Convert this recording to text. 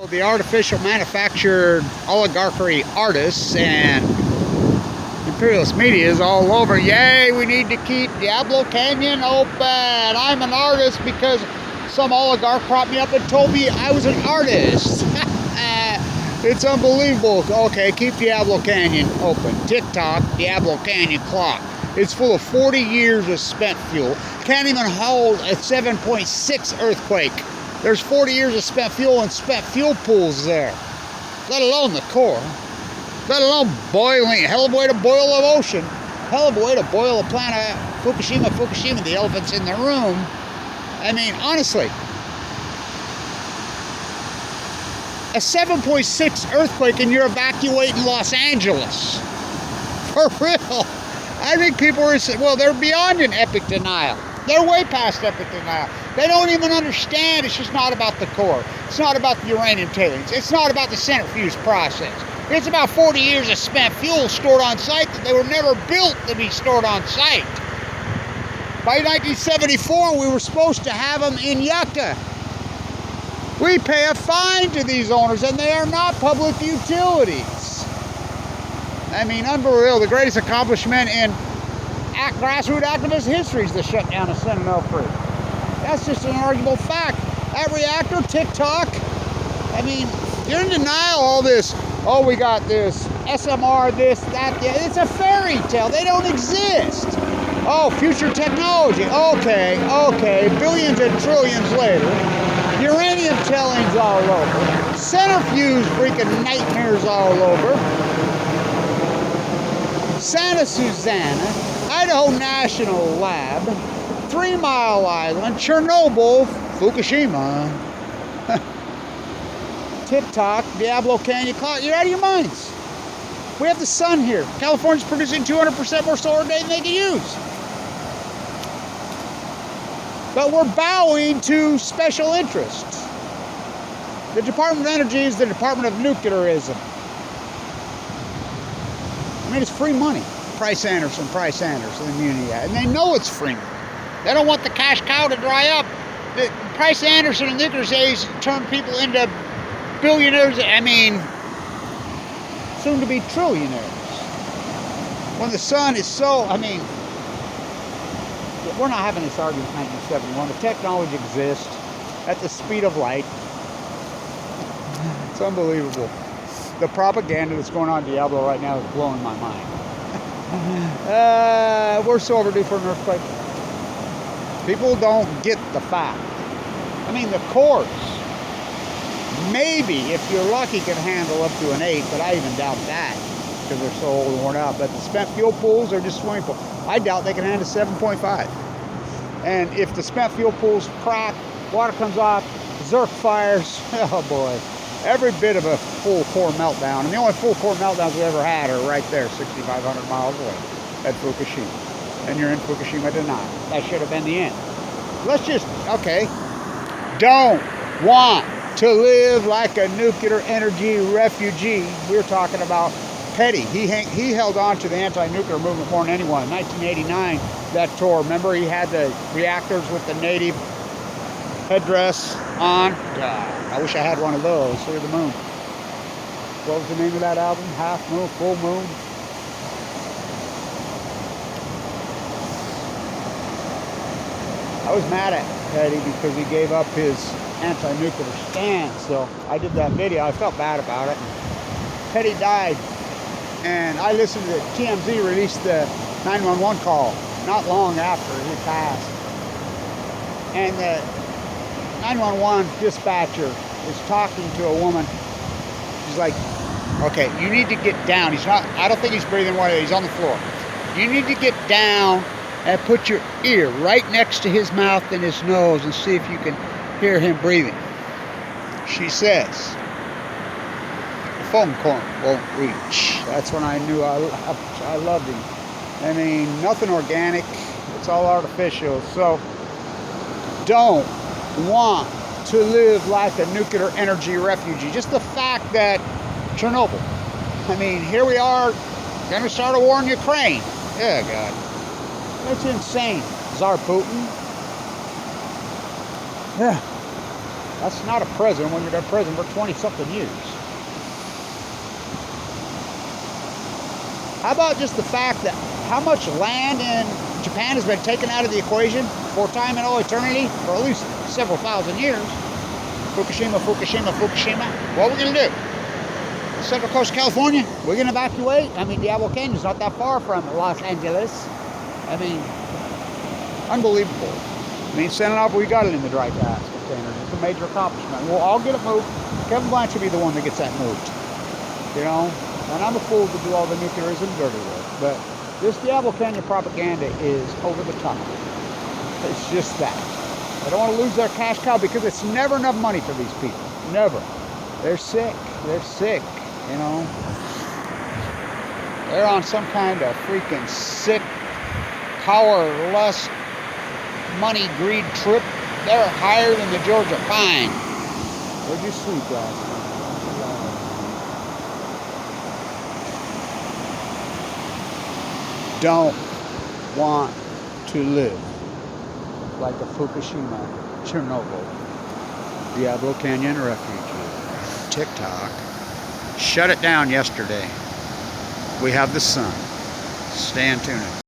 The artificial manufactured oligarchy artists and imperialist media is all over. Yay, we need to keep Diablo Canyon open. I'm an artist because some oligarch propped me up and told me I was an artist. It's unbelievable. Okay, keep Diablo Canyon open. TOC, Diablo Canyon clock. It's full of 40 years of spent fuel. Can't even hold a 7.6 earthquake. There's 40 years of spent fuel and spent fuel pools there. Let alone the core. Let alone boiling. Hell of a way to boil an ocean. Hell of a way to boil a planet. Fukushima, the elephants in the room. I mean, honestly. A 7.6 earthquake and you're evacuating Los Angeles. For real. I think people are, well, they're beyond an epic denial. They're way past epic denial. They don't even understand. It's just not about the core. It's not about the uranium tailings. It's not about the centrifuge process. It's about 40 years of spent fuel stored on site that they were never built to be stored on site. By 1974, we were supposed to have them in Yucca. We pay a fine to these owners, and they are not public utilities. I mean, unreal. The greatest accomplishment in grassroots activist history is the shutdown of Sentinel Creek. That's just an arguable fact. That reactor, TOC, I mean, you're in denial all this. Oh, we got this SMR, this, that. It's a fairy tale. They don't exist. Oh, future technology. Okay. Billions and trillions later. Uranium tailings all over. Centrifuge freaking nightmares all over. Santa Susana, Idaho National Lab, 3 Mile Island, Chernobyl, Fukushima, TOC, Diablo Canyon clock. You're out of your minds. We have the sun here. California's producing 200% more solar day than they can use. But we're bowing to special interests. The Department of Energy is the Department of Nuclearism. I mean, it's free money. Price Anderson, Immunity Act. And they know it's free money. They don't want the cash cow to dry up. The Price Anderson and nuclear days turn people into billionaires. I mean, soon to be trillionaires. When the sun is so, I mean, we're not having this argument in 1971. The technology exists at the speed of light. It's unbelievable. The propaganda that's going on in Diablo right now is blowing my mind. We're so overdue for an earthquake. People don't get the fact. I mean, the cores, maybe, if you're lucky, can handle up to an 8, but I even doubt that because they're so old and worn out. But the spent fuel pools are just swimming pools. I doubt they can handle 7.5. And if the spent fuel pools crack, water comes off, Zerk fires, oh boy. Every bit of a full core meltdown. And the only full core meltdowns we ever had are right there, 6,500 miles away at Fukushima. And you're in Fukushima denial. That should have been the end. Let's just, okay, don't want to live like a nuclear energy refugee. We're talking about Petty. He held on to the anti-nuclear movement more than anyone. In 1989, that tour, remember he had the reactors with the native headdress on. God, I wish I had one of those. See the moon. What was the name of that album? Half Moon, Full Moon? I was mad at Petty because he gave up his anti-nuclear stance. So I did that video. I felt bad about it. Petty died. And I listened to TMZ released the 911 call not long after he passed. And the 911 dispatcher is talking to a woman. She's like, okay, you need to get down. He's not, I don't think he's breathing water. He's on the floor. You need to get down and put your ear right next to his mouth and his nose and see if you can hear him breathing. She says, the phone call won't reach. That's when I knew I loved him. I mean, nothing organic. It's all artificial. So don't want to live like a nuclear energy refugee. Just the fact that Chernobyl. I mean, here we are, going to start a war in Ukraine. Yeah, God. That's insane. Tsar Putin. Yeah. That's not a prison when you've been in prison for 20-something years. How about just the fact that how much land in Japan has been taken out of the equation for time and all eternity, for at least several thousand years? Fukushima, Fukushima, Fukushima. What are we going to do? Central Coast of California, we're going to evacuate. I mean, Diablo Canyon's not that far from Los Angeles. I mean, unbelievable. I mean, sending off, we got it in the dry gas container. It's a major accomplishment. We'll all get it moved. Kevin Blanch will be the one that gets that moved. You know? And I'm a fool to do all the nuclearism dirty work. But this Diablo Canyon propaganda is over the top. It's just that. They don't want to lose their cash cow because it's never enough money for these people. Never. They're sick. They're sick. You know, they're on some kind of freaking sick, power, lust, money, greed trip. They're higher than the Georgia pine. Where'd you sleep last night? Don't want to live like a Fukushima, Chernobyl, Diablo Canyon Refugee. TikTok shut it down yesterday. We have the sun. Stay in tune.